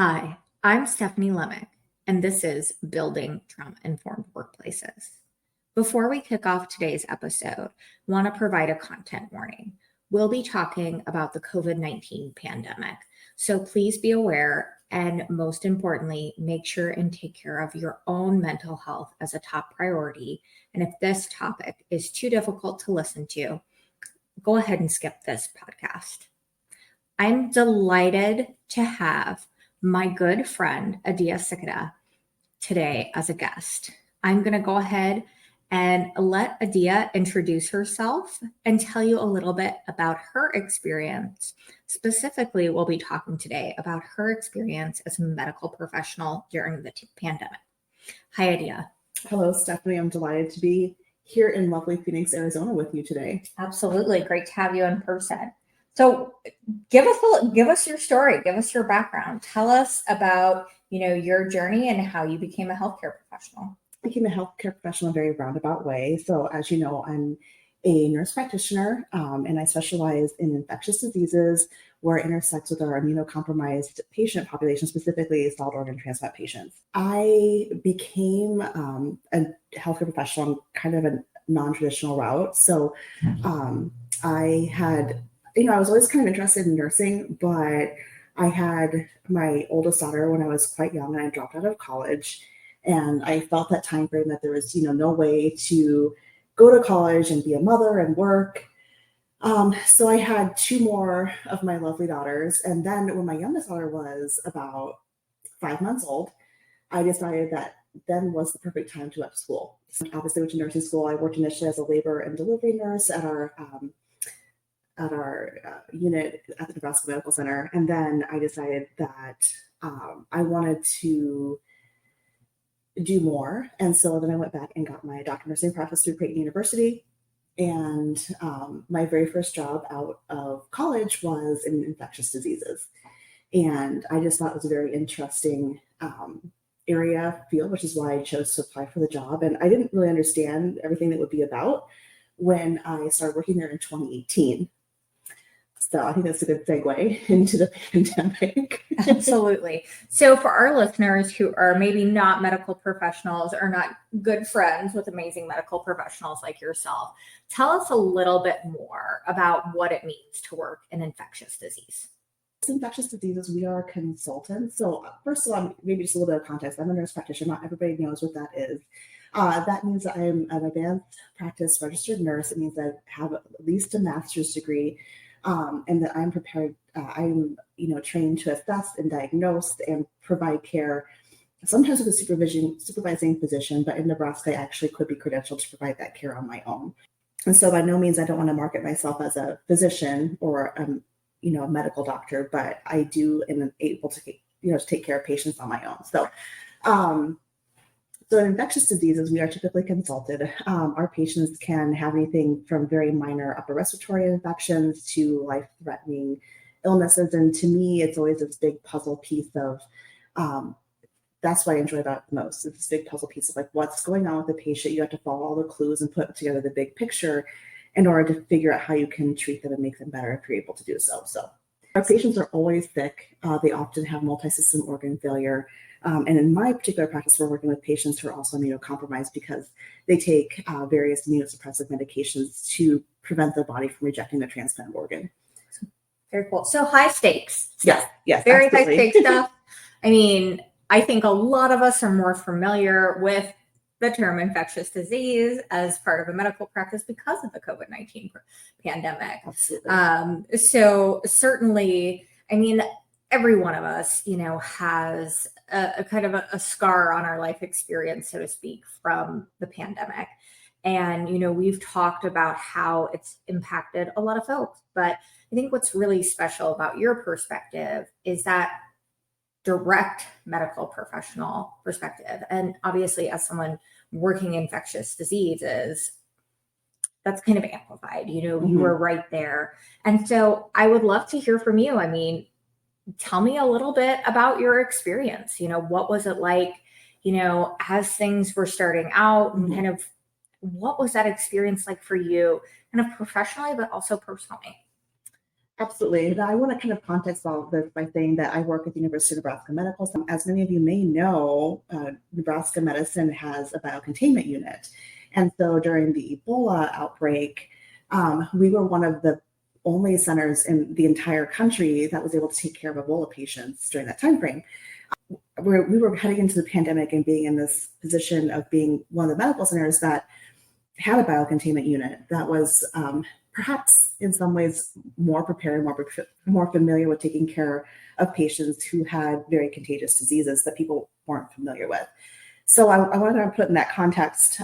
Hi, I'm Stephanie Lemick, and this is Building Trauma-Informed Workplaces. Before we kick off today's episode, I want to provide a content warning. We'll be talking about the COVID-19 pandemic, so please be aware and most importantly, make sure and take care of your own mental health as a top priority. And if this topic is too difficult to listen to, go ahead and skip this podcast. I'm delighted to have my good friend, Adia Sikyta, today as a guest. I'm going to go ahead and let Adia introduce herself and tell you a little bit about her experience. Specifically, we'll be talking today about her experience as a medical professional during the pandemic. Hi, Adia. Hello, Stephanie. I'm delighted to be here in lovely Phoenix, Arizona with you today. Absolutely. Great to have you in person. So give us your story, give us your background. Tell us about, your journey and how you became a healthcare professional. I became a healthcare professional in a very roundabout way. So as you know, I'm a nurse practitioner and I specialize in infectious diseases where it intersects with our immunocompromised patient population, specifically solid organ transplant patients. I became a healthcare professional on kind of a non-traditional route. So I had I was always kind of interested in nursing, but I had my oldest daughter when I was quite young and I dropped out of college. And I felt that time frame that there was, no way to go to college and be a mother and work. So I had two more of my lovely daughters. And then when my youngest daughter was about 5 months old, I decided that then was the perfect time to go to school. So obviously, I went to nursing school. I worked initially as a labor and delivery nurse at our unit at the Nebraska Medical Center. And then I decided that I wanted to do more. And so then I went back and got my doctor of nursing practice through Creighton University. And my very first job out of college was in infectious diseases. And I just thought it was a very interesting field, which is why I chose to apply for the job. And I didn't really understand everything that would be about when I started working there in 2018. So I think that's a good segue into the pandemic. Absolutely. So for our listeners who are maybe not medical professionals or not good friends with amazing medical professionals like yourself, tell us a little bit more about what it means to work in infectious disease. Infectious diseases, we are consultants. So first of all, maybe just a little bit of context. I'm a nurse practitioner. Not everybody knows what that is. That means that I'm an advanced practice registered nurse. It means I have at least a master's degree. And that I'm prepared, I'm trained to assess and diagnose and provide care, sometimes with a supervising physician, but in Nebraska, I actually could be credentialed to provide that care on my own. And so by no means, I don't want to market myself as a physician or, a medical doctor, but I do am able to, to take care of patients on my own. So in infectious diseases, we are typically consulted. Our patients can have anything from very minor upper respiratory infections to life-threatening illnesses. And to me, it's always this big puzzle piece of, that's what I enjoy about it most. It's this big puzzle piece of like what's going on with the patient. You have to follow all the clues and put together the big picture in order to figure out how you can treat them and make them better if you're able to do so. So our patients are always sick. They often have multi-system organ failure. And in my particular practice, we're working with patients who are also immunocompromised because they take various immunosuppressive medications to prevent their body from rejecting the transplant organ. Very cool. So high stakes. Yes, Very absolutely. high stakes stuff. I mean, I think a lot of us are more familiar with the term infectious disease as part of a medical practice because of the COVID-19 pandemic. Absolutely. So certainly, I mean, every one of us, has a kind of a scar on our life experience, so to speak, from the pandemic. And, we've talked about how it's impacted a lot of folks. But I think what's really special about your perspective is that direct medical professional perspective. And obviously, as someone working infectious diseases, that's kind of amplified. You were right there. And so I would love to hear from you. I mean, tell me a little bit about your experience. What was it like, as things were starting out and kind of what was that experience like for you, kind of professionally, but also personally? Absolutely. And I want to kind of context all of this by saying that I work at the University of Nebraska Medical Center. As many of you may know, Nebraska Medicine has a biocontainment unit. And so during the Ebola outbreak, we were one of the only centers in the entire country that was able to take care of Ebola patients during that time frame. We were heading into the pandemic and being in this position of being one of the medical centers that had a biocontainment unit that was perhaps in some ways more prepared, more familiar with taking care of patients who had very contagious diseases that people weren't familiar with. So I wanted to put in that context.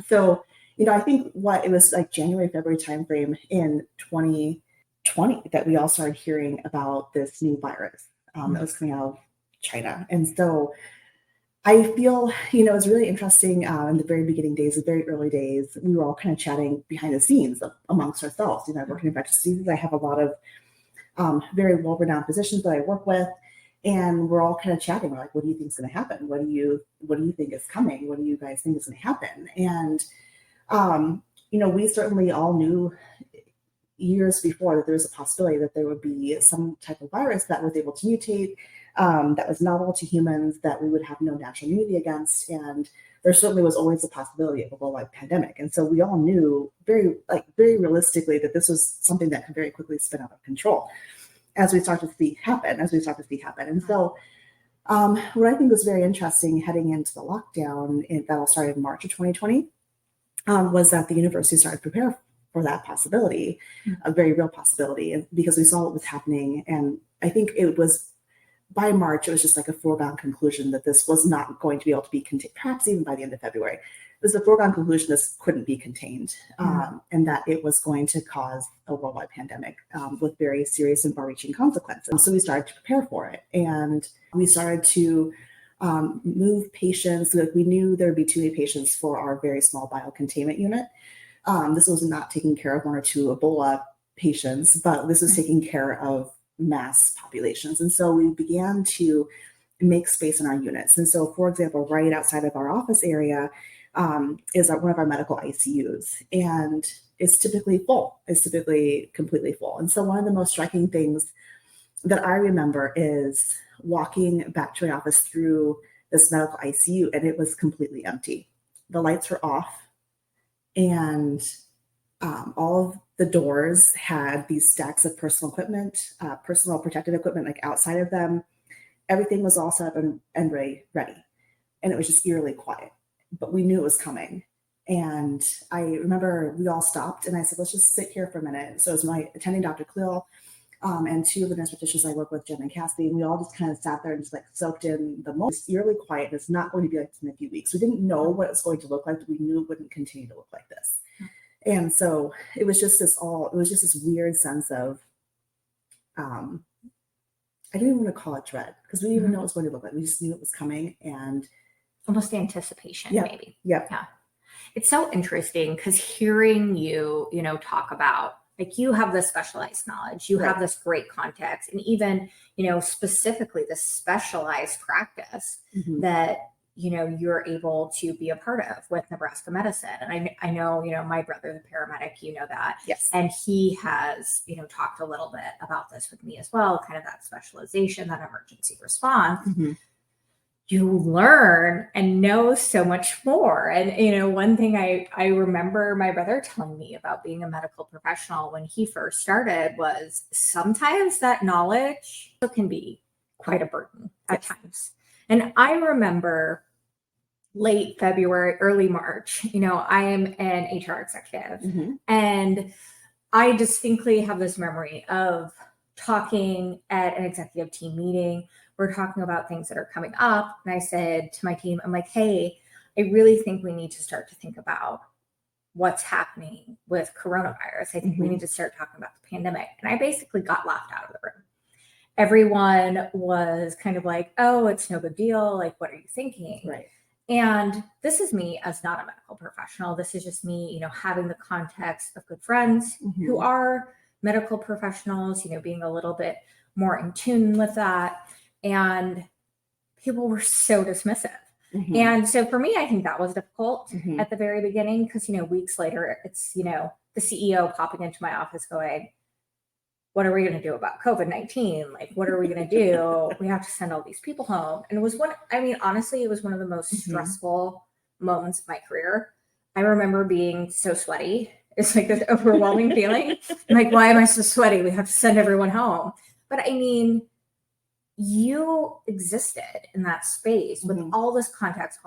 So, I think it was like January, February timeframe in 2020 that we all started hearing about this new virus that was coming out of China. And so I feel, it's really interesting in the very beginning days, the very early days, we were all kind of chatting behind the scenes amongst ourselves. I work in infectious diseases. I have a lot of very well-renowned physicians that I work with, and we're all kind of chatting. We're like, what do you think is going to happen? What do you think is coming? What do you guys think is going to happen? And, we certainly all knew years before that there was a possibility that there would be some type of virus that was able to mutate, that was novel to humans, that we would have no natural immunity against. And there certainly was always a possibility of a worldwide pandemic. And so we all knew very realistically that this was something that could very quickly spin out of control as we start to see happen. And so what I think was very interesting heading into the lockdown that all started in March of 2020 was that the university started to prepare for that possibility, a very real possibility, and because we saw what was happening. And I think it was by March, it was just like a foregone conclusion that this was not going to be able to be contained, perhaps even by the end of February. It was a foregone conclusion this couldn't be contained, and that it was going to cause a worldwide pandemic with very serious and far-reaching consequences. So we started to prepare for it, and we started to move patients. So we knew there would be too many patients for our very small biocontainment unit. This was not taking care of one or two Ebola patients, but this was taking care of mass populations. And so we began to make space in our units. And so, for example, right outside of our office area is one of our medical ICUs, and it's typically full. It's typically completely full. And so one of the most striking things that I remember is walking back to my office through this medical ICU, and it was completely empty. The lights were off, and all of the doors had these stacks of personal equipment, personal protective equipment, like outside of them. Everything was all set up and ready. And it was just eerily quiet, but we knew it was coming. And I remember we all stopped, and I said, let's just sit here for a minute. So it was my attending Dr. Cleo, and two of the nurse practitioners I work with, Jen and Cassidy, and we all just kind of sat there and just like soaked in the most eerily quiet. It's not going to be like this in a few weeks. We didn't know what it's going to look like, but we knew it wouldn't continue to look like this. And so it was just this weird sense of, I didn't even want to call it dread, because we didn't even know what it was going to look like. We just knew it was coming, and almost anticipation, maybe. Yeah. It's so interesting because hearing you, talk about, like, you have this specialized knowledge, you have this great context, and even, specifically the specialized practice that, you're able to be a part of with Nebraska Medicine. And I know, my brother's a paramedic, that. Yes. And he has, talked a little bit about this with me as well, kind of that specialization, that emergency response. You learn and know so much more. And, one thing I remember my brother telling me about being a medical professional when he first started was sometimes that knowledge can be quite a burden at times. And I remember late February, early March, I am an HR executive, and I distinctly have this memory of talking at an executive team meeting. We're talking about things that are coming up. And I said to my team, I'm like, hey, I really think we need to start to think about what's happening with coronavirus. I think we need to start talking about the pandemic. And I basically got laughed out of the room. Everyone was kind of like, oh, it's no big deal. Like, what are you thinking? Right. And this is me as not a medical professional. This is just me, having the context of good friends who are medical professionals, being a little bit more in tune with that. And people were so dismissive. And so for me, I think that was difficult at the very beginning because, weeks later, it's, the CEO popping into my office going, what are we going to do about COVID-19? Like, what are we going to do? We have to send all these people home. And it was honestly, it was one of the most stressful moments of my career. I remember being so sweaty. It's like this overwhelming feeling. I'm like, why am I so sweaty? We have to send everyone home. But I mean, you existed in that space with all this context,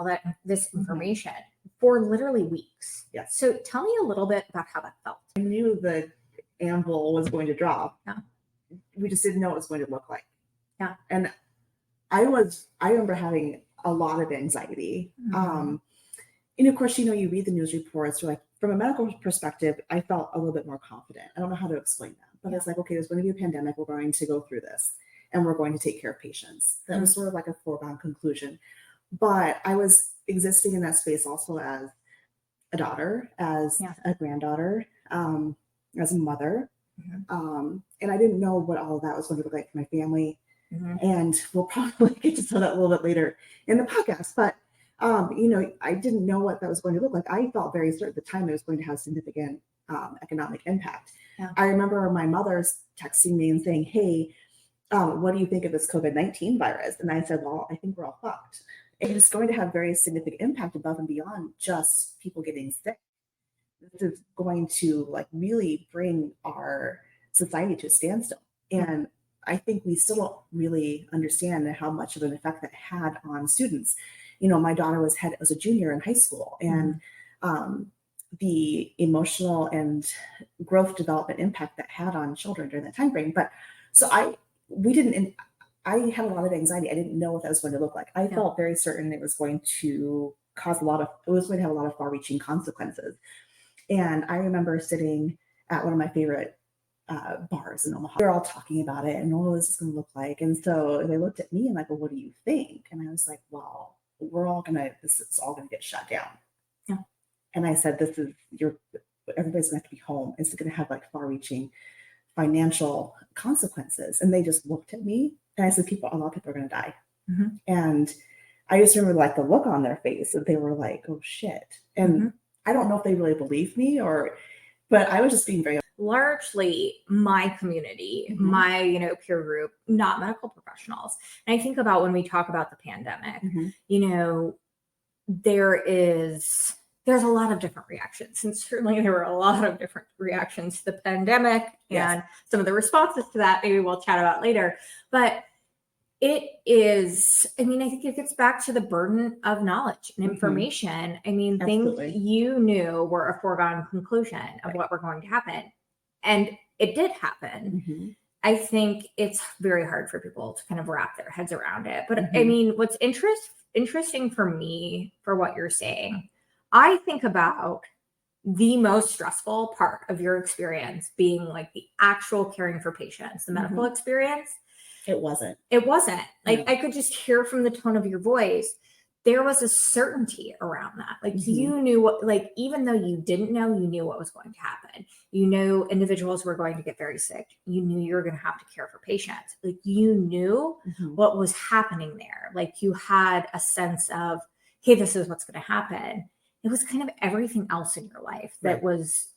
this information for literally weeks. Yes. So tell me a little bit about how that felt. I knew the anvil was going to drop. Yeah. We just didn't know what it was going to look like. Yeah. And I remember having a lot of anxiety. And of course, you read the news reports, you're like, from a medical perspective, I felt a little bit more confident. I don't know how to explain that, but it's like, okay, there's going to be a pandemic. We're going to go through this and we're going to take care of patients. That was sort of like a foregone conclusion. But I was existing in that space also as a daughter, as a granddaughter, as a mother. And I didn't know what all of that was going to look like for my family. And we'll probably get to tell that a little bit later in the podcast. But, I didn't know what that was going to look like. I felt very certain at the time it was going to have significant economic impact. Yeah. I remember my mother's texting me and saying, hey, what do you think of this COVID-19 virus? And I said, well, I think we're all fucked. It's going to have very significant impact above and beyond just people getting sick. This is going to really bring our society to a standstill. And I think we still don't really understand how much of an effect that had on students. My daughter was a junior in high school, and the emotional and growth development impact that had on children during that time frame. But so I had a lot of anxiety. I didn't know what that was going to look like. I felt very certain it was going to have a lot of far-reaching consequences. And I remember sitting at one of my favorite bars in Omaha. They're all talking about it and what is this going to look like? And so they looked at me and like, well, what do you think? And I was like, well, this is all going to get shut down. Yeah. And I said, everybody's going to have to be home. It's going to have far-reaching financial consequences. And they just looked at me and I said, a lot of people are going to die. And I just remember the look on their face that they were like, oh shit. And I don't know if they really believed me but I was just being very largely my community, my, peer group, not medical professionals. And I think about when we talk about the pandemic, there's a lot of different reactions. And certainly there were a lot of different reactions to the pandemic and some of the responses to that, maybe we'll chat about later. But I think it gets back to the burden of knowledge and information. Things you knew were a foregone conclusion of what were going to happen. And it did happen. I think it's very hard for people to kind of wrap their heads around it. But what's interesting for me, for what you're saying, I think about the most stressful part of your experience being the actual caring for patients, the medical experience. It wasn't. I could just hear from the tone of your voice, there was a certainty around that. You knew what, even though you didn't know, you knew what was going to happen. You knew individuals were going to get very sick. You knew you were going to have to care for patients. You knew what was happening there. You had a sense of, hey, this is what's going to happen. It was kind of everything else in your life that was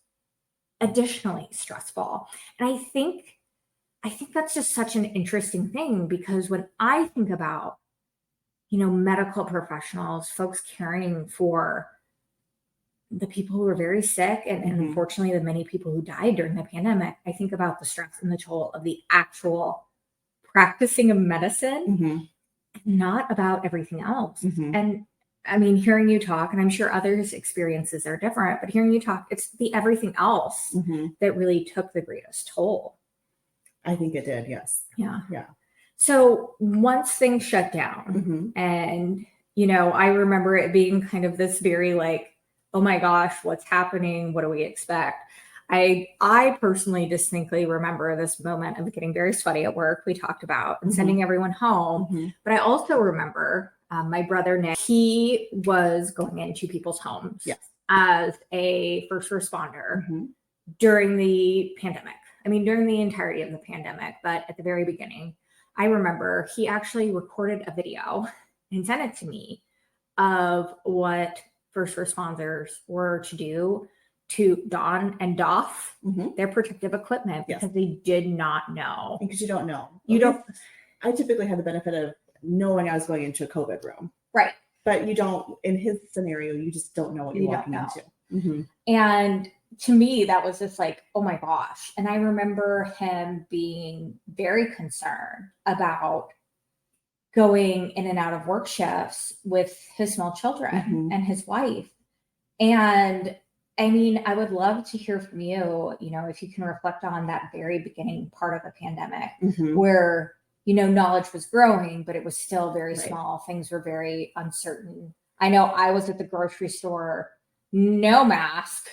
additionally stressful. And I think that's just such an interesting thing, because when I think about, medical professionals, folks caring for the people who were very sick and unfortunately the many people who died during the pandemic, I think about the stress and the toll of the actual practicing of medicine, not about everything else. And hearing you talk, and I'm sure others' experiences are different, but hearing you talk, it's the everything else that really took the greatest toll. I think it did, yes. Yeah. So once things shut down and, I remember it being kind of this very oh my gosh, what's happening? What do we expect? I personally distinctly remember this moment of getting very sweaty at work, we talked about, and sending everyone home. But I also remember my brother, Nick, he was going into people's homes as a first responder during the pandemic. During the entirety of the pandemic, but at the very beginning, I remember he actually recorded a video and sent it to me of what first responders were to do to don and doff Mhm. their protective equipment Yes. because they did not know. Because you don't know. You don't. I typically had the benefit of knowing I was going into a COVID room. Right. But you don't, in his scenario, you just don't know what you're walking into. Mm-hmm. And to me, that was just like, oh my gosh. And I remember him being very concerned about going in and out of work shifts with his small children and his wife. And I mean, I would love to hear from you, if you can reflect on that very beginning part of the pandemic where, knowledge was growing, but it was still very small. Things were very uncertain. I know I was at the grocery store, no mask,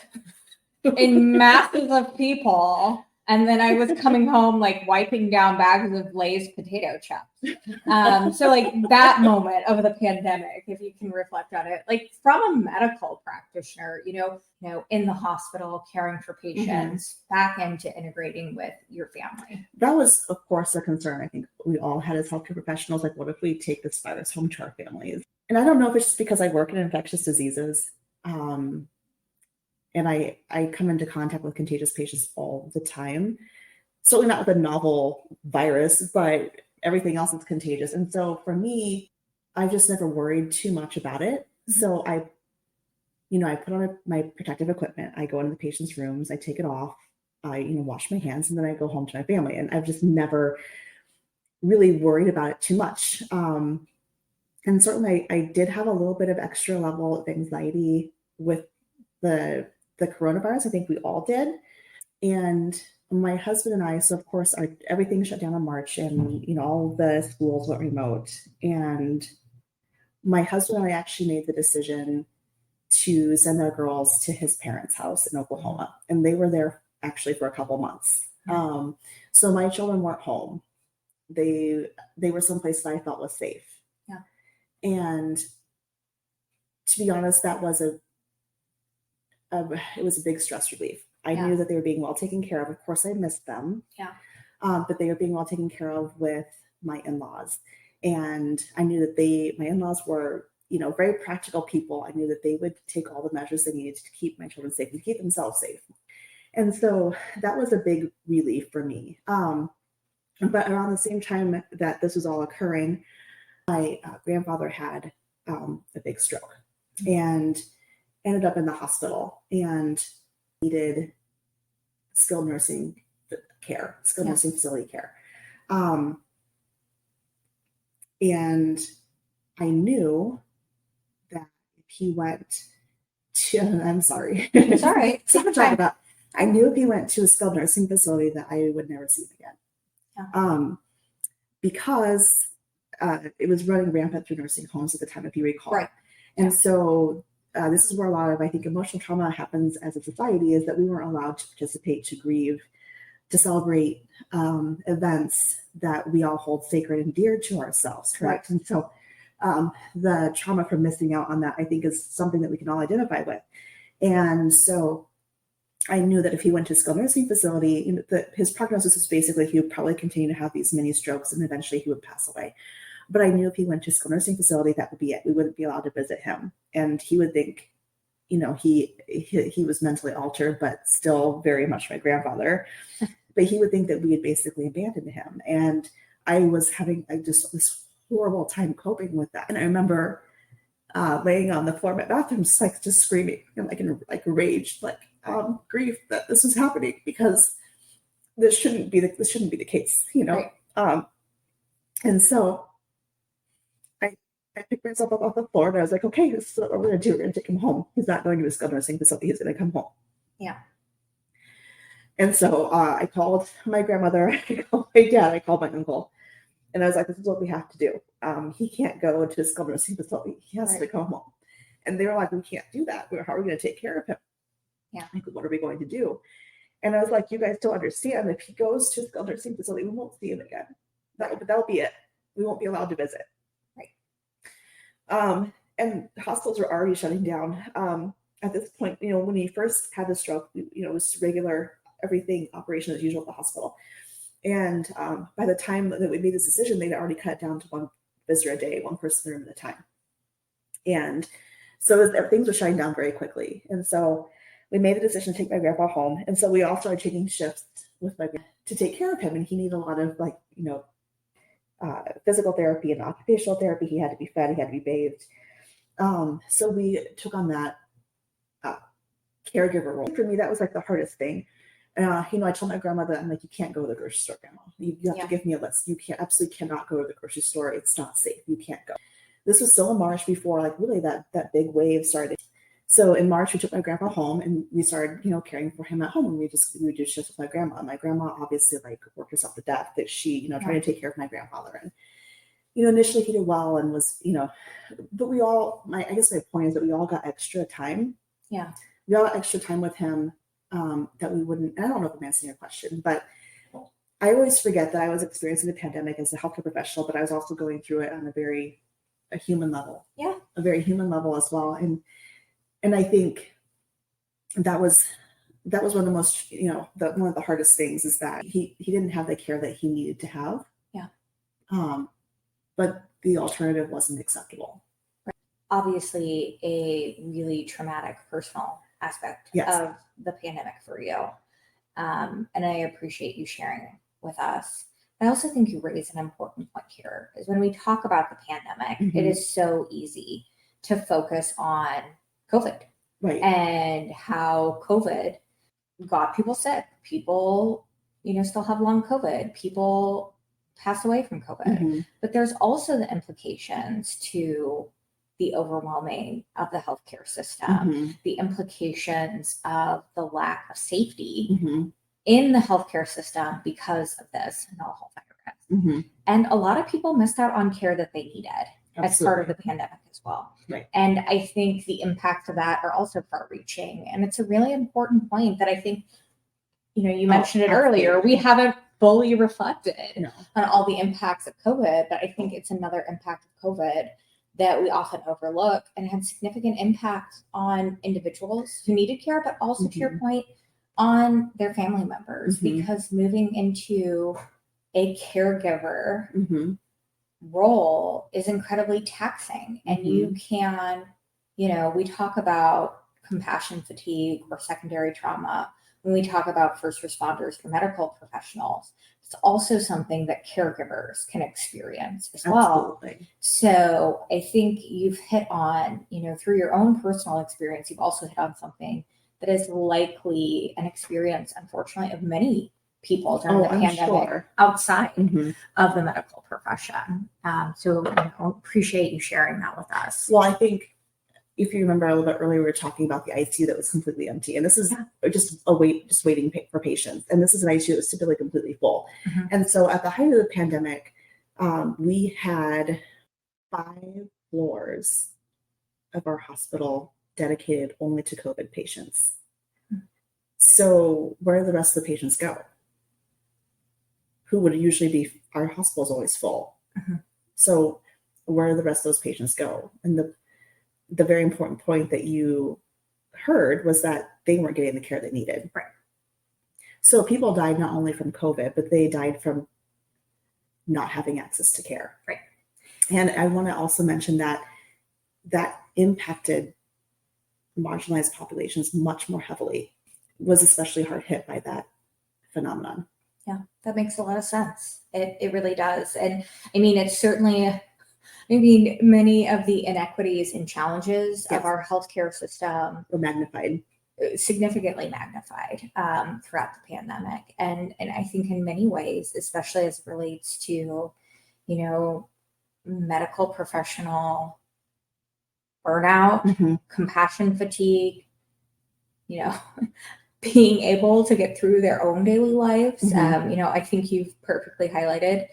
in masses of people. And then I was coming home, like wiping down bags of Lay's potato chips. So like that moment of the pandemic, if you can reflect on it, like from a medical practitioner, in the hospital, caring for patients, back into integrating with your family. That was, of course, a concern I think we all had as healthcare professionals. Like, what if we take this virus home to our families? And I don't know if it's just because I work in infectious diseases. And I come into contact with contagious patients all the time. Certainly not with a novel virus, but everything else is contagious. And so for me, I just never worried too much about it. So I put on my protective equipment. I go into the patient's rooms. I take it off. I, wash my hands, and then I go home to my family. And I've just never really worried about it too much. And certainly I did have a little bit of extra level of anxiety with the coronavirus. I think we all did. And my husband and I, so of course, everything shut down in March, and all the schools went remote. And my husband and I actually made the decision to send our girls to his parents' house in Oklahoma, and they were there actually for a couple months. So my children weren't home; they were someplace that I felt was safe. Yeah. And to be honest, that was it was a big stress relief. I knew that they were being well taken care of. Of course, I missed them. Yeah. But they were being well taken care of with my in-laws. And I knew that my in-laws were, very practical people. I knew that they would take all the measures they needed to keep my children safe and keep themselves safe. And so that was a big relief for me. But around the same time that this was all occurring, my grandfather had a big stroke and ended up in the hospital and needed skilled nursing facility care. And I knew that if he went to, I'm sorry. It's all right. I knew if he went to a skilled nursing facility that I would never see him again. Yeah. Because it was running rampant through nursing homes at the time, if you recall. Right. And so this is where a lot of, I think, emotional trauma happens as a society, is that we weren't allowed to participate, to grieve, to celebrate events that we all hold sacred and dear to ourselves, correct? Right. And so the trauma from missing out on that, I think, is something that we can all identify with. And so I knew that if he went to a skilled nursing facility, his prognosis was basically he would probably continue to have these mini strokes and eventually he would pass away. But I knew if he went to a skilled nursing facility, that would be it. We wouldn't be allowed to visit him. And he would think, he was mentally altered, but still very much my grandfather. But he would think that we had basically abandoned him. And I was having just this horrible time coping with that. And I remember laying on the floor of my bathroom, just screaming and in rage, grief that this was happening, because this shouldn't be the case, Right. And so I picked myself up off the floor and I was like, okay, this is what we're going to do. We're going to take him home. He's not going to a skilled nursing facility. He's going to come home. Yeah. And so I called my grandmother, I called my dad, I called my uncle, and I was like, this is what we have to do. He can't go to a skilled nursing facility. He has to come home. And they were like, we can't do that. How are we going to take care of him? Yeah. What are we going to do? And I was like, you guys don't understand. If he goes to a skilled nursing facility, we won't see him again. That'll be it. We won't be allowed to visit. Right. And hospitals were already shutting down. At this point, when he first had the stroke, it was regular, everything operation as usual at the hospital. And by the time that we made this decision, they'd already cut it down to one visitor a day, one person in the room at a time. And so things were shutting down very quickly. And so we made the decision to take my grandpa home. And so we all started taking shifts with my grandpa to take care of him. And he needed a lot of physical therapy and occupational therapy. He had to be fed, he had to be bathed. So we took on that caregiver role. For me, that was like the hardest thing. I told my grandma that I'm like, you can't go to the grocery store, Grandma. You have to give me a list. You absolutely cannot go to the grocery store. It's not safe. You can't go. This was still in March before like really that big wave started. So in March, we took my grandpa home and we started, caring for him at home. And we would do shifts with my grandma. My grandma obviously like worked herself to death that she, trying to take care of my grandfather. And, initially he did well and was, but we all, I guess my point is that we all got extra time. Yeah. We all got extra time with him that we wouldn't, and I don't know if I'm answering your question, but I always forget that I was experiencing the pandemic as a healthcare professional, but I was also going through it on a human level. Yeah. A very human level as well. And I think that was one of the most, one of the hardest things is that he didn't have the care that he needed to have. Yeah. But the alternative wasn't acceptable. Right. Obviously, a really traumatic personal aspect of the pandemic for you. And I appreciate you sharing with us. I also think you raise an important point here is when we talk about the pandemic, it is so easy to focus on COVID, right? And how COVID got people sick. People, still have long COVID. People pass away from COVID. But there's also the implications to the overwhelming of the healthcare system, the implications of the lack of safety in the healthcare system because of this mental health virus. And a lot of people missed out on care that they needed as part of the pandemic as well. Right. And I think the impacts of that are also far-reaching. And it's a really important point that I think, you mentioned it earlier, we haven't fully reflected on all the impacts of COVID, but I think it's another impact of COVID that we often overlook and had significant impact on individuals who needed care, but also to your point, on their family members, because moving into a caregiver role is incredibly taxing. And you can, we talk about compassion fatigue or secondary trauma when we talk about first responders or medical professionals. It's also something that caregivers can experience as well. Absolutely. So I think you've hit on, through your own personal experience, you've also hit on something that is likely an experience, unfortunately, of many people during the pandemic outside of the medical profession. So appreciate you sharing that with us. Well, I think if you remember a little bit earlier, we were talking about the ICU that was completely empty, and this is just waiting for patients. And this is an ICU that was typically completely full. And so at the height of the pandemic, we had 5 floors of our hospital dedicated only to COVID patients. So where do the rest of the patients go? Who would usually be, our hospital is always full. So where do the rest of those patients go? And the very important point that you heard was that they weren't getting the care they needed. Right. So people died not only from COVID, but they died from not having access to care. Right. And I want to also mention that impacted marginalized populations much more heavily, was especially hard hit by that phenomenon. Yeah, that makes a lot of sense. It really does. And I mean, it's certainly, many of the inequities and challenges of our healthcare system were significantly magnified throughout the pandemic. And I think in many ways, especially as it relates to, medical professional burnout, compassion fatigue, being able to get through their own daily lives. I think you've perfectly highlighted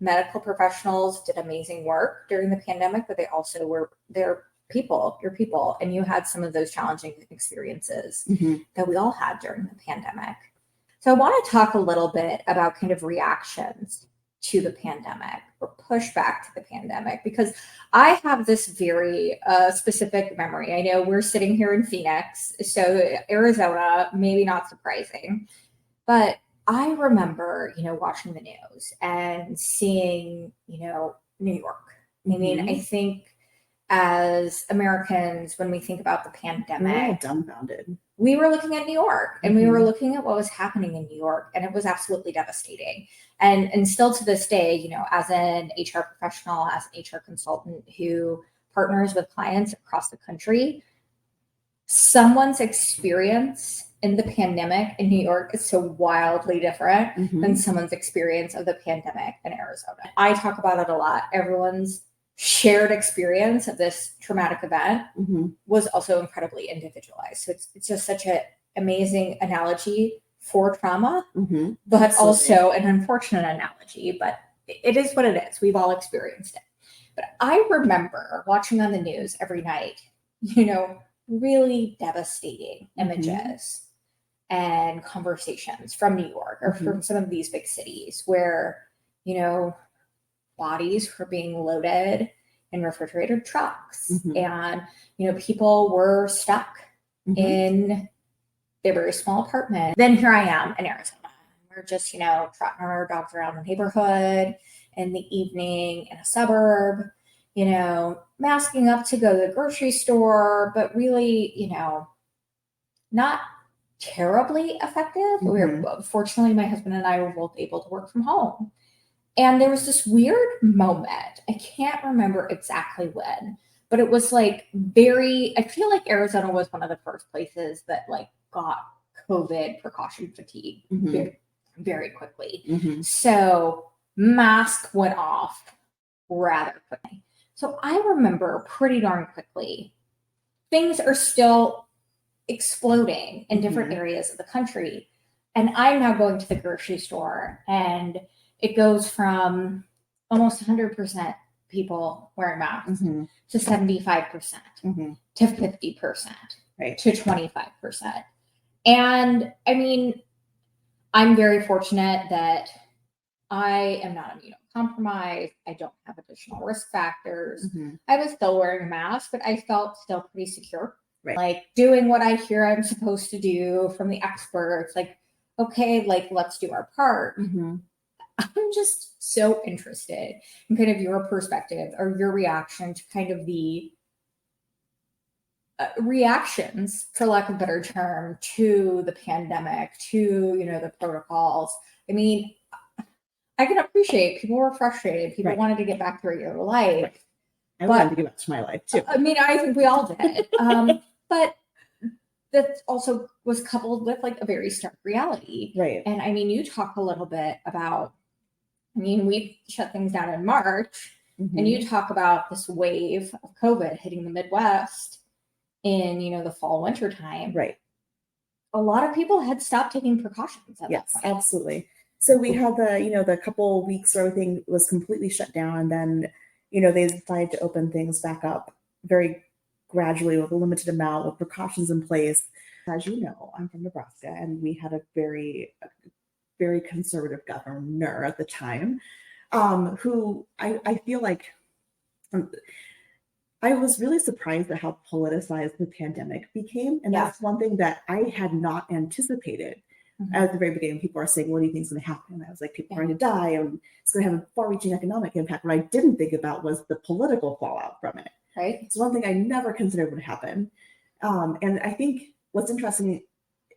medical professionals did amazing work during the pandemic, but they also were your people, and you had some of those challenging experiences that we all had during the pandemic. So I want to talk a little bit about kind of reactions to the pandemic or pushback to the pandemic, because I have this very specific memory. I know we're sitting here in Phoenix, so Arizona, maybe not surprising, but I remember, watching the news and seeing, New York. I think as Americans, when we think about the pandemic, we're all dumbfounded. We were looking at New York, and we were looking at what was happening in New York, and it was absolutely devastating. And still to this day, you know, as an HR professional, as an HR consultant who partners with clients across the country, someone's experience in the pandemic in New York is so wildly different than someone's experience of the pandemic in Arizona. I talk about it a lot. Everyone's shared experience of this traumatic event was also incredibly individualized. So it's just such an amazing analogy for trauma, but Absolutely. Also an unfortunate analogy, but it is what it is. We've all experienced it. But I remember watching on the news every night, you know, really devastating images and conversations from New York or from some of these big cities where, you know, bodies were being loaded in refrigerated trucks and, you know, people were stuck in their very small apartment. Then here I am in Arizona. We're just, you know, trotting our dogs around the neighborhood in the evening in a suburb, you know, masking up to go to the grocery store, but really, you know, not terribly effective. Fortunately, my husband and I were both able to work from home. And there was this weird moment. I can't remember exactly when, but it was like I feel like Arizona was one of the first places that like got COVID precaution fatigue very, very quickly. So mask went off rather quickly. So I remember pretty darn quickly, things are still exploding in different areas of the country. And I'm now going to the grocery store and it goes from almost 100% people wearing masks to 75% to 50% to 25%. And I mean, I'm very fortunate that I am not immunocompromised. I don't have additional risk factors. I was still wearing a mask, but I felt still pretty secure. Like doing what I hear I'm supposed to do from the experts, like, okay, like let's do our part. I'm just so interested in kind of your perspective or your reaction to kind of the reactions, for lack of a better term, to the pandemic, to, you know, the protocols. I mean, I can appreciate people were frustrated. People wanted to get back to regular life. I wanted to get back to my life too. I mean, I think we all did. But that also was coupled with like a very stark reality. And I mean, you talk a little bit about, I mean, we shut things down in March, and you talk about this wave of COVID hitting the Midwest in, you know, the fall, winter time. A lot of people had stopped taking precautions at that point. Absolutely. So we had the couple weeks where everything was completely shut down, and then, you know, they decided to open things back up very gradually with a limited amount with precautions in place. As you know, I'm from Nebraska, and we had a very conservative governor at the time, who I feel like I was really surprised at how politicized the pandemic became. And that's one thing that I had not anticipated. At the very beginning, people are saying, what do you think is going to happen? And I was like, people are going to die, and it's going to have a far-reaching economic impact. What I didn't think about was the political fallout from it. It's one thing I never considered would happen. And I think what's interesting,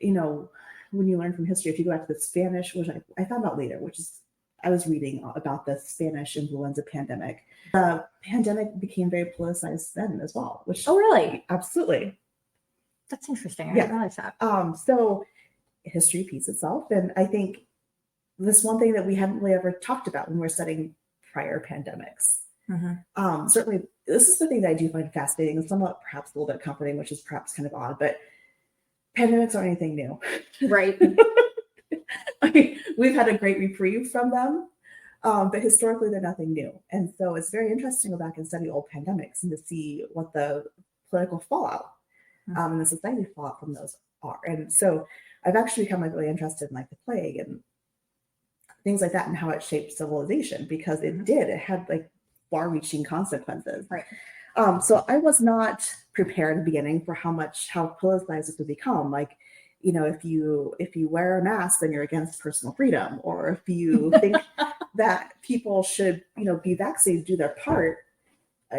you know, when you learn from history, if you go back to the Spanish, which I found out later, which is, I was reading about the Spanish influenza pandemic. The pandemic became very politicized then as well. Which, oh, really? Absolutely. That's interesting. I didn't realize that. So history repeats itself. And I think this one thing that we hadn't really ever talked about when we're studying prior pandemics. Certainly, this is the thing that I do find fascinating and somewhat perhaps a little bit comforting, which is perhaps kind of odd, but pandemics aren't anything new. I mean, we've had a great reprieve from them, but historically they're nothing new. And so it's very interesting to go back and study old pandemics and to see what the political fallout and the society fallout from those are. And so I've actually become like really interested in like the plague and things like that and how it shaped civilization, because it had like far-reaching consequences. So I was not prepared in the beginning for how politicized this would become. Like, you know, if you wear a mask, then you're against personal freedom, or if you think that people should, you know, be vaccinated, do their part,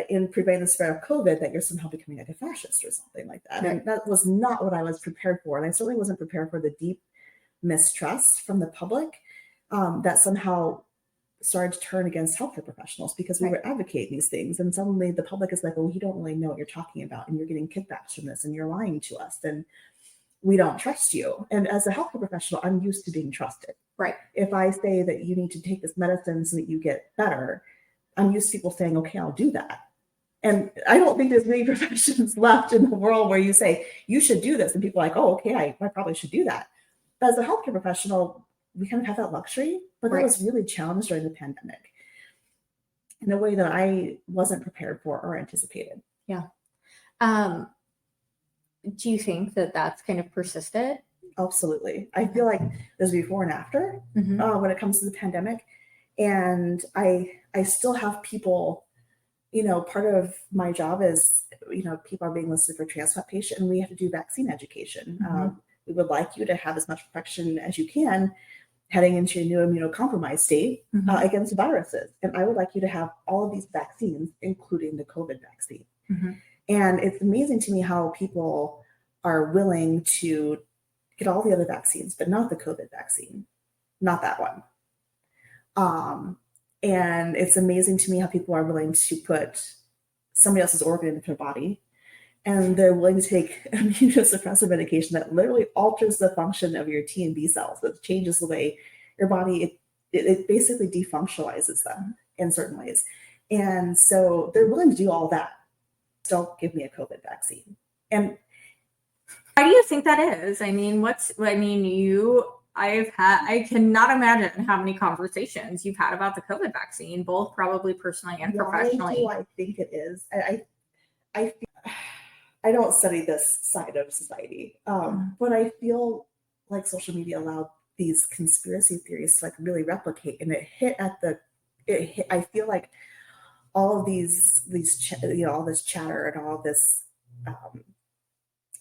in preventing the spread of COVID that you're somehow becoming like a fascist or something like that. Right. And that was not what I was prepared for. And I certainly wasn't prepared for the deep mistrust from the public that somehow started to turn against healthcare professionals because we Right. were advocating these things. And suddenly the public is like, oh, you don't really know what you're talking about. And you're getting kickbacks from this and you're lying to us. And we don't trust you. And as a healthcare professional, I'm used to being trusted. Right. If I say that you need to take this medicine so that you get better, I'm used to people saying, okay, I'll do that. And I don't think there's many professions left in the world where you say, you should do this. And people are like, oh, okay, I probably should do that. But as a healthcare professional, we kind of have that luxury, but that Right. was really challenged during the pandemic in a way that I wasn't prepared for or anticipated. Yeah. Do you think that that's kind of persisted? Absolutely. I feel like there's before and after Mhm. when it comes to the pandemic. And I still have people, part of my job is, people are being listed for transplant patient and we have to do vaccine education. Mhm. We would like you to have as much protection as you can heading into your new immunocompromised state Mhm. against viruses. And I would like you to have all of these vaccines, including the COVID vaccine. Mhm. And it's amazing to me how people are willing to get all the other vaccines, but not the COVID vaccine, not that one. And it's amazing to me how people are willing to put somebody else's organ into their body, and they're willing to take immunosuppressive medication that literally alters the function of your T and B cells. That changes the way your body, it basically defunctionalizes them in certain ways. And so they're willing to do all that. Don't give me a COVID vaccine. And why do you think that is? I cannot imagine how many conversations you've had about the COVID vaccine, both probably personally and professionally. Why do I think it is? I don't study this side of society, but I feel like social media allowed these conspiracy theories to like really replicate, and I feel like all of all this chatter and all this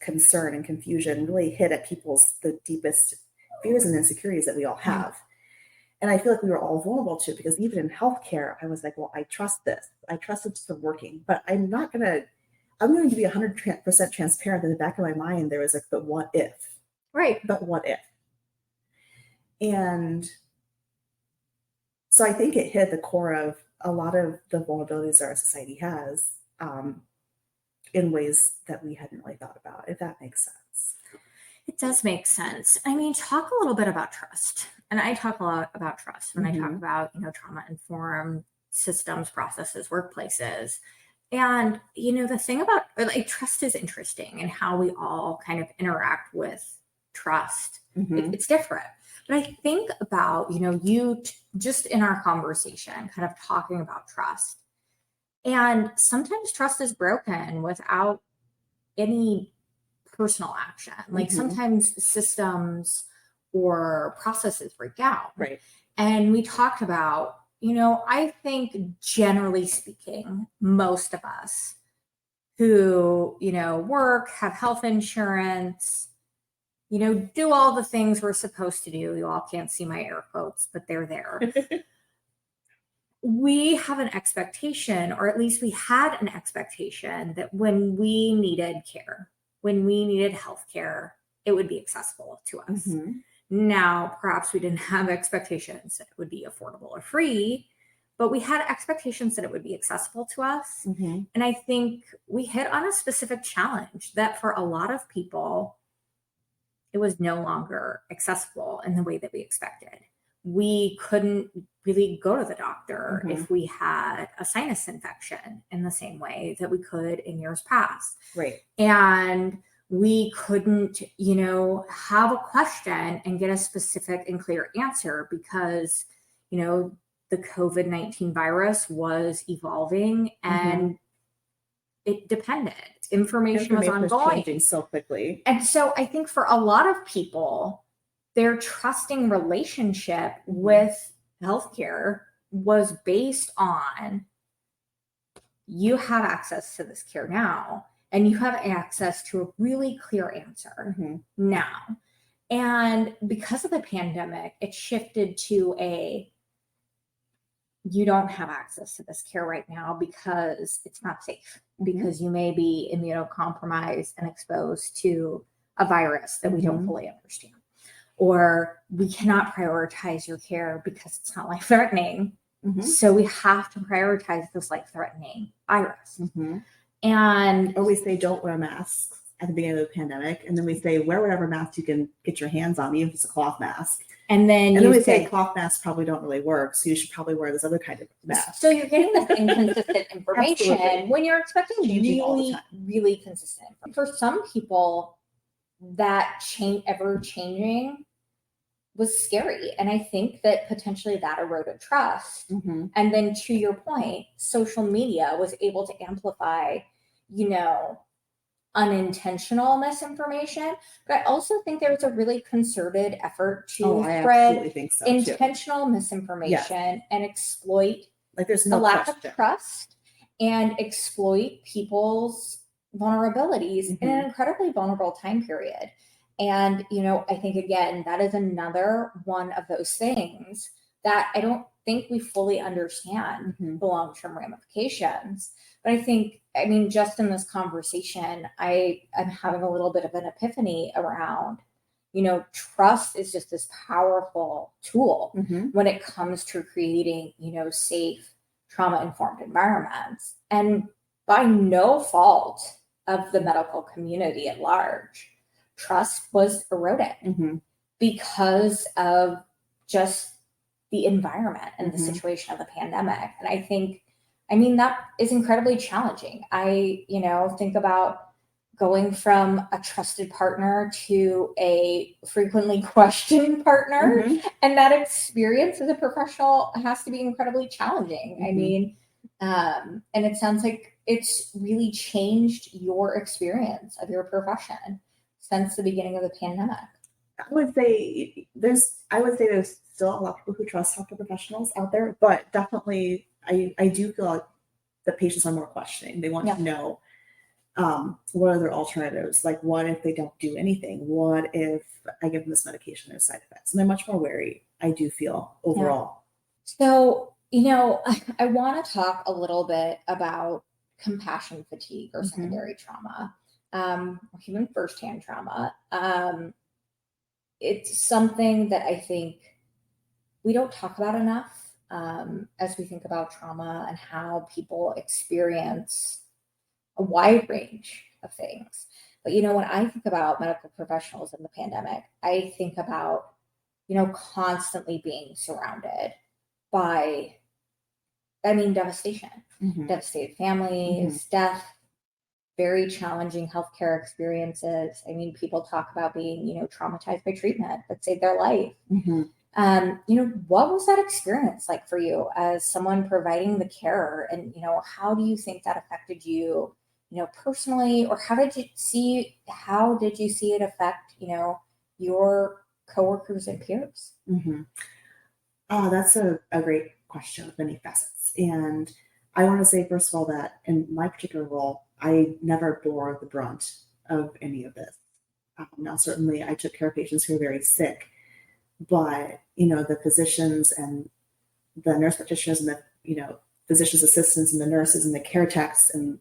concern and confusion really hit at the deepest fears and insecurities that we all have. And I feel like we were all vulnerable to it because even in healthcare, I was like, well, I trust this. I trust it's been working, but I'm going to be 100% transparent. In the back of my mind, there was like, but what if? Right. But what if? And so I think it hit the core of a lot of the vulnerabilities that our society has in ways that we hadn't really thought about, if that makes sense. It does make sense. I mean, talk a little bit about trust. And I talk a lot about trust when I talk about, trauma-informed systems, processes, workplaces. And, the thing about trust is interesting and how we all kind of interact with trust. It's different. But I think about, just in our conversation, kind of talking about trust. And sometimes trust is broken without any personal action. Like sometimes systems or processes break out. Right. And we talked about, I think generally speaking, most of us who, work, have health insurance, do all the things we're supposed to do. You all can't see my air quotes, but they're there. We have an expectation, or at least we had an expectation, that when we needed care, when we needed health care, it would be accessible to us. Now, perhaps we didn't have expectations that it would be affordable or free, but we had expectations that it would be accessible to us. And I think we hit on a specific challenge that for a lot of people, it was no longer accessible in the way that we expected. We couldn't really go to the doctor if we had a sinus infection in the same way that we could in years past. Right. And we couldn't, have a question and get a specific and clear answer because, the COVID-19 virus was evolving and it depended. Information was ongoing. Changing so quickly. And so I think for a lot of people, their trusting relationship with healthcare was based on, you have access to this care now, and you have access to a really clear answer now. And because of the pandemic, it shifted to you don't have access to this care right now because it's not safe, because you may be immunocompromised and exposed to a virus that we don't fully understand. Or we cannot prioritize your care because it's not life-threatening. So we have to prioritize this life-threatening virus. And or we say don't wear masks at the beginning of the pandemic, and then we say wear whatever mask you can get your hands on, even if it's a cloth mask. And then we say cloth masks probably don't really work, so you should probably wear this other kind of mask. So you're getting this inconsistent information when you're expecting really, really consistent. For some people, that ever changing was scary. And I think that potentially that eroded trust. And then to your point, social media was able to amplify, unintentional misinformation. But I also think there was a really concerted effort to spread intentional misinformation and exploit there's the lack of trust and exploit people's vulnerabilities in an incredibly vulnerable time period. And, I think, again, that is another one of those things that I don't think we fully understand the long-term ramifications. But I think, just in this conversation, I'm having a little bit of an epiphany around, trust is just this powerful tool when it comes to creating, safe, trauma-informed environments. And by no fault of the medical community at large, trust was eroded because of just the environment and the situation of the pandemic. And I think, that is incredibly challenging. I, think about going from a trusted partner to a frequently questioned partner. And that experience as a professional has to be incredibly challenging. And it sounds like it's really changed your experience of your profession since the beginning of the pandemic. I would say there's still a lot of people who trust healthcare professionals out there, but definitely I do feel like the patients are more questioning. They want to know what are their alternatives? Like, what if they don't do anything? What if I give them this medication, there's side effects? And they're much more wary, I do feel, overall. So, I want to talk a little bit about compassion fatigue or secondary trauma, or even firsthand trauma. It's something that I think we don't talk about enough as we think about trauma and how people experience a wide range of things. But, when I think about medical professionals in the pandemic, I think about, constantly being surrounded by, devastation, devastated families, death, very challenging healthcare experiences. People talk about being, traumatized by treatment that saved their life. What was that experience like for you as someone providing the care? And, how do you think that affected you, personally, or how did you see it affect, your coworkers and peers? That's a great question with many facets. And I want to say, first of all, that in my particular role, I never bore the brunt of any of this. Now, certainly I took care of patients who were very sick, but, the physicians and the nurse practitioners and the, physician's assistants and the nurses and the care techs and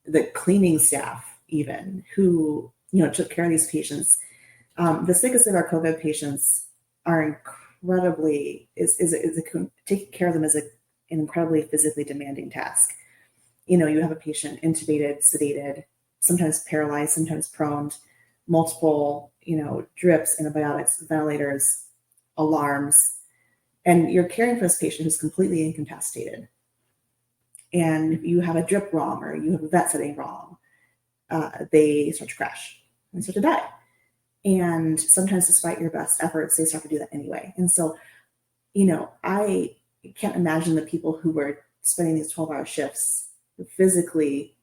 the cleaning staff even who, took care of these patients. The sickest of our COVID patients are taking care of them is an incredibly physically demanding task. You have a patient intubated, sedated, sometimes paralyzed, sometimes prone, multiple, drips, antibiotics, ventilators, alarms, and you're caring for this patient who's completely incapacitated. And if you have a drip wrong or you have a vet setting wrong, they start to crash and start to die. And sometimes, despite your best efforts, they start to do that anyway. And so, I can't imagine the people who were spending these 12-hour shifts physically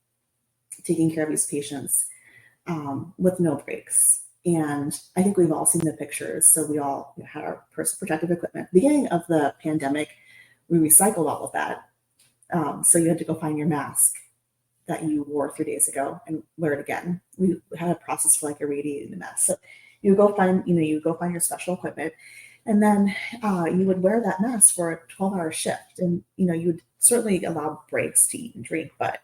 taking care of these patients with no breaks. And I think we've all seen the pictures. So we all had our personal protective equipment. Beginning of the pandemic, we recycled all of that. So you had to go find your mask that you wore 3 days ago and wear it again. We had a process for like irradiating the mask. So you go find your special equipment. And then you would wear that mask for a 12-hour shift. And, you would certainly allow breaks to eat and drink. But,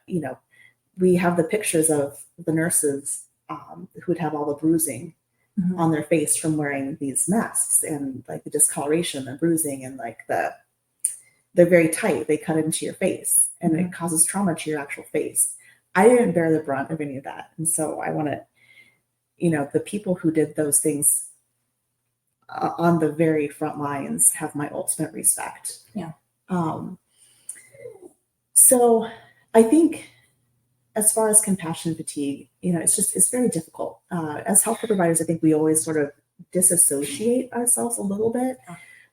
we have the pictures of the nurses who would have all the bruising on their face from wearing these masks, and like the discoloration, the bruising, and like they're very tight. They cut into your face and it causes trauma to your actual face. I didn't bear the brunt of any of that. And so I want to, the people who did those things on the very front lines have my ultimate respect. Yeah. So I think as far as compassion fatigue, it's very difficult. As healthcare providers, I think we always sort of disassociate ourselves a little bit.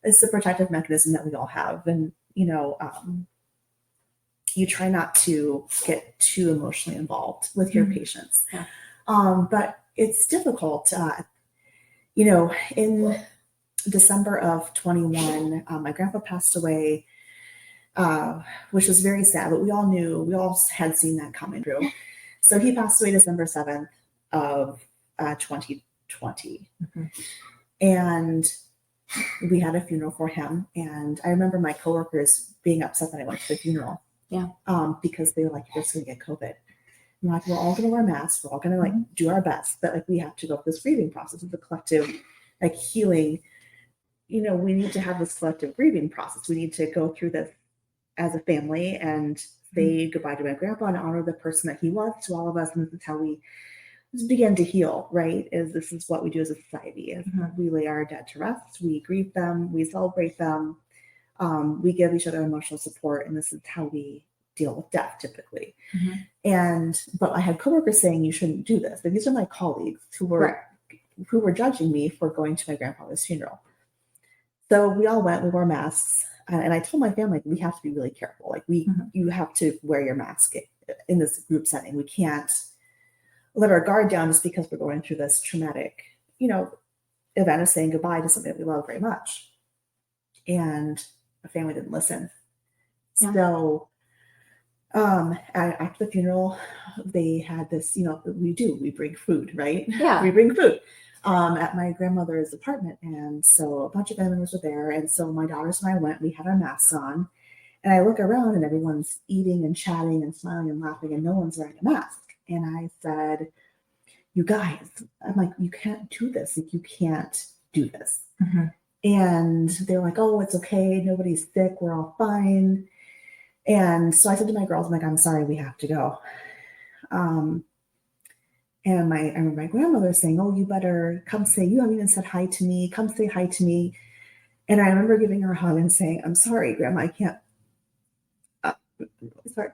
It's a protective mechanism that we all have. And, you try not to get too emotionally involved with your patients. Yeah. But it's difficult. In December of 21, my grandpa passed away, which was very sad, but we all had seen that coming through. So he passed away December 7th of 2020. And we had a funeral for him. And I remember my coworkers being upset that I went to the funeral. Yeah. Because they were like, you're just going to get COVID. I'm like, we're all going to wear masks. We're all going to do our best. But we have to go through this grieving process. It's a collective healing. We need to have this collective grieving process. We need to go through this as a family and say goodbye to my grandpa and honor the person that he was to all of us. And this is how we begin to heal, right? This is what we do as a society. We lay our dead to rest, we grieve them, we celebrate them, we give each other emotional support, and this is how we deal with death typically. But I had coworkers saying you shouldn't do this. And these are my colleagues who were judging me for going to my grandfather's funeral. So we all went, we wore masks. And I told my family, we have to be really careful. You have to wear your mask in this group setting. We can't let our guard down just because we're going through this traumatic, event of saying goodbye to somebody that we love very much. And my family didn't listen. Yeah. So after the funeral, they had this, we bring food, right? Yeah. We bring food. At my grandmother's apartment. And so a bunch of family members were there. And so my daughters and I went, we had our masks on, and I look around and everyone's eating and chatting and smiling and laughing and no one's wearing a mask. And I said, you guys, I'm like, you can't do this. You can't do this. And they're like, oh, it's okay. Nobody's sick. We're all fine. And so I said to my girls, I'm like, I'm sorry, we have to go. And I remember my grandmother saying, oh, you better come say, you haven't even said hi to me. Come say hi to me. And I remember giving her a hug and saying, I'm sorry, Grandma, I can't. Sorry.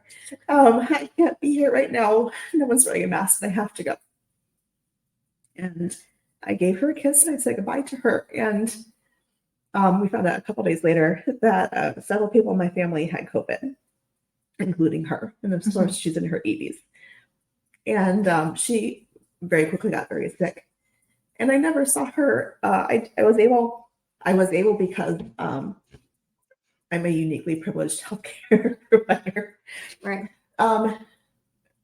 I can't be here right now. No one's wearing a mask and I have to go. And I gave her a kiss and I said goodbye to her. And we found out a couple days later that several people in my family had COVID, including her. And of course, she's in her 80s. And she very quickly got very sick. And I never saw her. I was able because I'm a uniquely privileged healthcare provider. Right.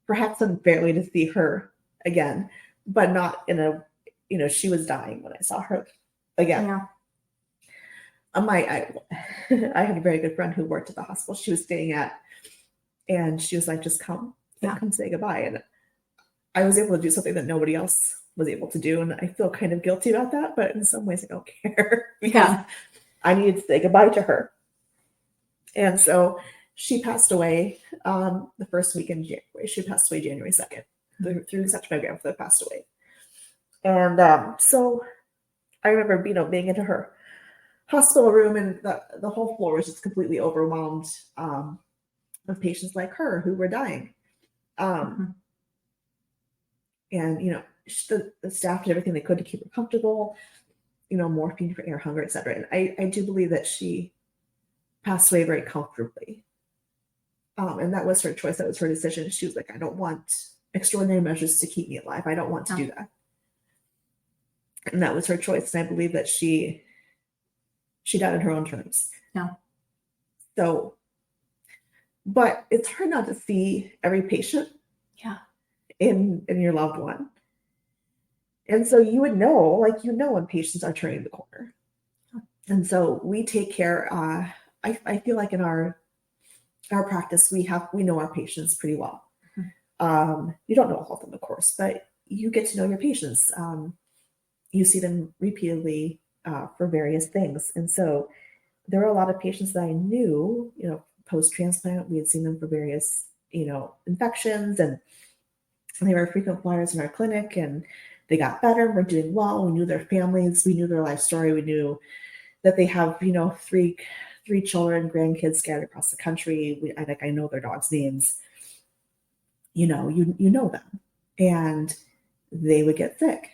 Perhaps unfairly to see her again, but not in a, she was dying when I saw her again. Yeah. I had a very good friend who worked at the hospital she was staying at, and she was like, just come say goodbye. And I was able to do something that nobody else was able to do. And I feel kind of guilty about that, but in some ways I don't care because I needed to say goodbye to her. And so she passed away the first week in January. She passed away January 2nd. Through such my grandfather passed away. And so I remember, being into her hospital room, and the whole floor was just completely overwhelmed of patients like her who were dying. And, the staff did everything they could to keep her comfortable, morphine for air hunger, et cetera. And I do believe that she passed away very comfortably. And that was her choice. That was her decision. She was like, I don't want extraordinary measures to keep me alive. I don't want to do that. And that was her choice. And I believe that she died on her own terms. Yeah. So, but it's hard not to see every patient. Yeah. In your loved one. And so you would know, when patients are turning the corner. And so we take care, I feel like in our practice, we know our patients pretty well. You don't know all of them, of course, but you get to know your patients. You see them repeatedly for various things. And so there were a lot of patients that I knew, post-transplant, we had seen them for various, infections, and they were frequent flyers in our clinic, and they got better, were doing well. We knew their families, we knew their life story. We knew that they have, three children, grandkids scattered across the country. I know their dogs' names. You know them, and they would get sick,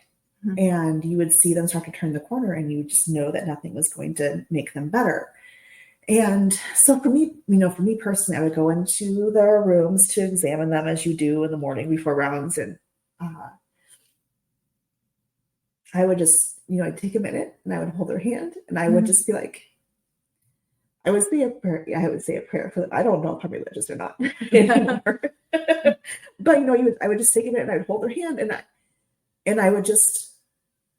and you would see them start to turn the corner, and you would just know that nothing was going to make them better. And so for me personally, I would go into their rooms to examine them, as you do in the morning before rounds, and I would just, I'd take a minute and I would hold their hand, and I would just be like, I would say a prayer for them. I don't know if I'm religious or not anymore. But I would just take a minute and I would hold their hand, and I would just,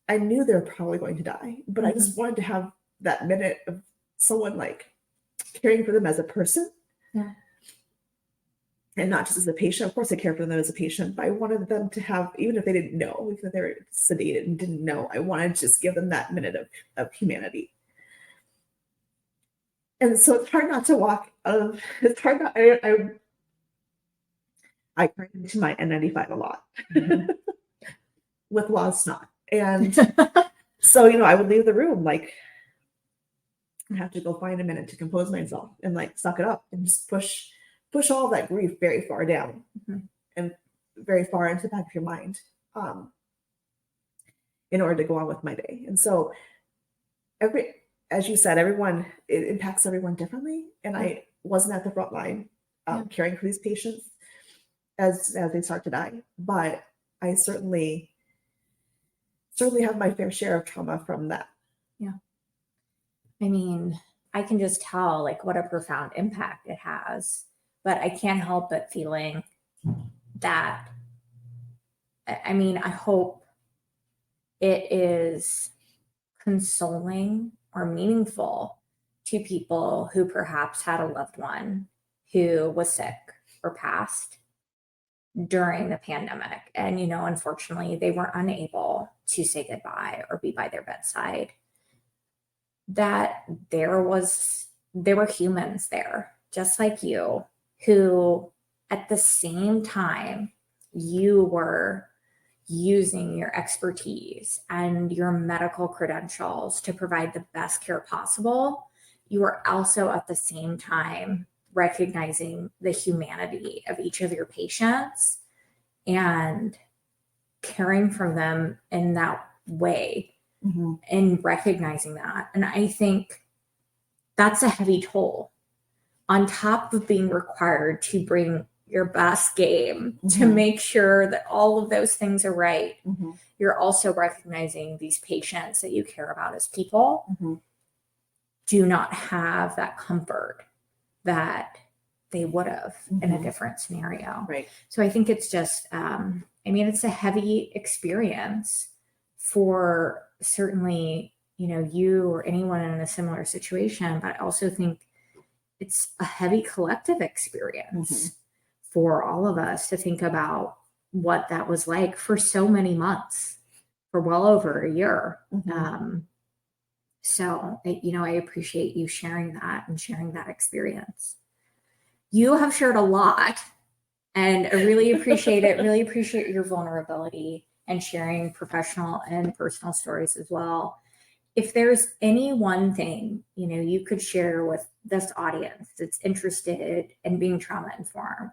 I knew they were probably going to die, but I just wanted to have that minute of someone like caring for them as a person. Yeah. And not just as a patient. Of course, I care for them as a patient, but I wanted them to have, even if they didn't know, even if they were sedated and didn't know, I wanted to just give them that minute of humanity. And so it's hard not to walk. It's hard not. I cried into my N95 a lot with lost snot, and so I would leave the room like I have to go find a minute to compose myself and like suck it up and just push all that grief very far down and very far into the back of your mind, in order to go on with my day. And so as you said, it impacts everyone differently. And I wasn't at the front line caring for these patients as they start to die, but I certainly have my fair share of trauma from that. Yeah. I mean, I can just tell like what a profound impact it has, but I can't help but feeling that, I mean, I hope it is consoling or meaningful to people who perhaps had a loved one who was sick or passed during the pandemic. And, unfortunately, they were unable to say goodbye or be by their bedside. That there were humans there, just like you, who at the same time you were using your expertise and your medical credentials to provide the best care possible. You were also at the same time recognizing the humanity of each of your patients and caring for them in that way, and recognizing that. And I think that's a heavy toll on top of being required to bring your best game to make sure that all of those things are right. You're also recognizing these patients that you care about as people do not have that comfort that they would have in a different scenario. Right. So I think it's just, it's a heavy experience for certainly, you or anyone in a similar situation, but I also think it's a heavy collective experience for all of us to think about what that was like for so many months, for well over a year. So, I appreciate you sharing that and sharing that experience. You have shared a lot, and I really appreciate it. Really appreciate your vulnerability and sharing professional and personal stories as well. If there's any one thing, you could share with this audience that's interested in being trauma informed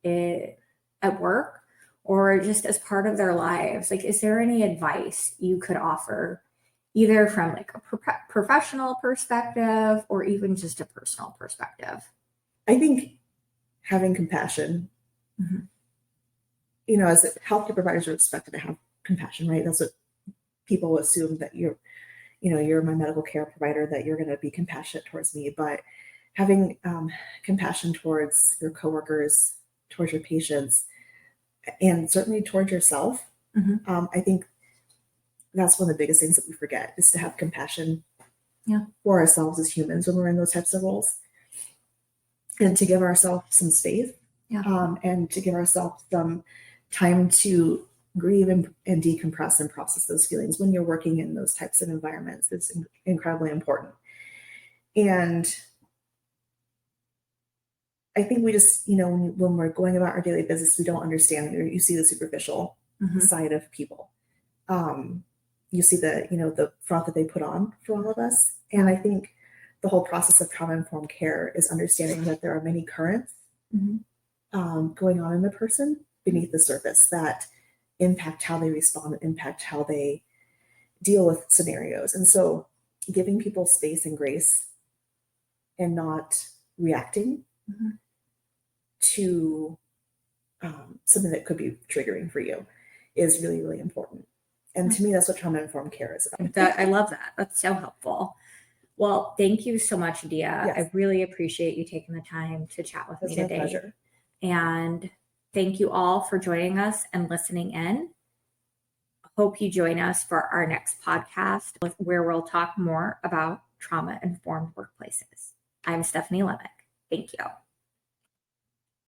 at work or just as part of their lives, like, is there any advice you could offer, either from like a professional perspective or even just a personal perspective? I think having compassion, as healthcare providers are expected to have compassion, right? That's what people assume, that you're my medical care provider, that you're going to be compassionate towards me. But having compassion towards your coworkers, towards your patients, and certainly towards yourself, I think that's one of the biggest things that we forget, is to have compassion Yeah. for ourselves as humans when we're in those types of roles, and to give ourselves some space, and to give ourselves some time to grieve and decompress and process those feelings when you're working in those types of environments. It's incredibly important. And I think we just, when we're going about our daily business, we don't understand. You see the superficial side of people. You see the front that they put on for all of us. And I think the whole process of trauma-informed care is understanding that there are many currents going on in the person beneath the surface that impact how they respond, impact how they deal with scenarios. And so giving people space and grace and not reacting to something that could be triggering for you is really, really important. And to me, that's what trauma-informed care is about. I love that. That's so helpful. Well, thank you so much, Adia. Yes. I really appreciate you taking the time to chat with me today. My pleasure. And thank you all for joining us and listening in. Hope you join us for our next podcast, where we'll talk more about trauma-informed workplaces. I'm Stephanie Lemick. Thank you.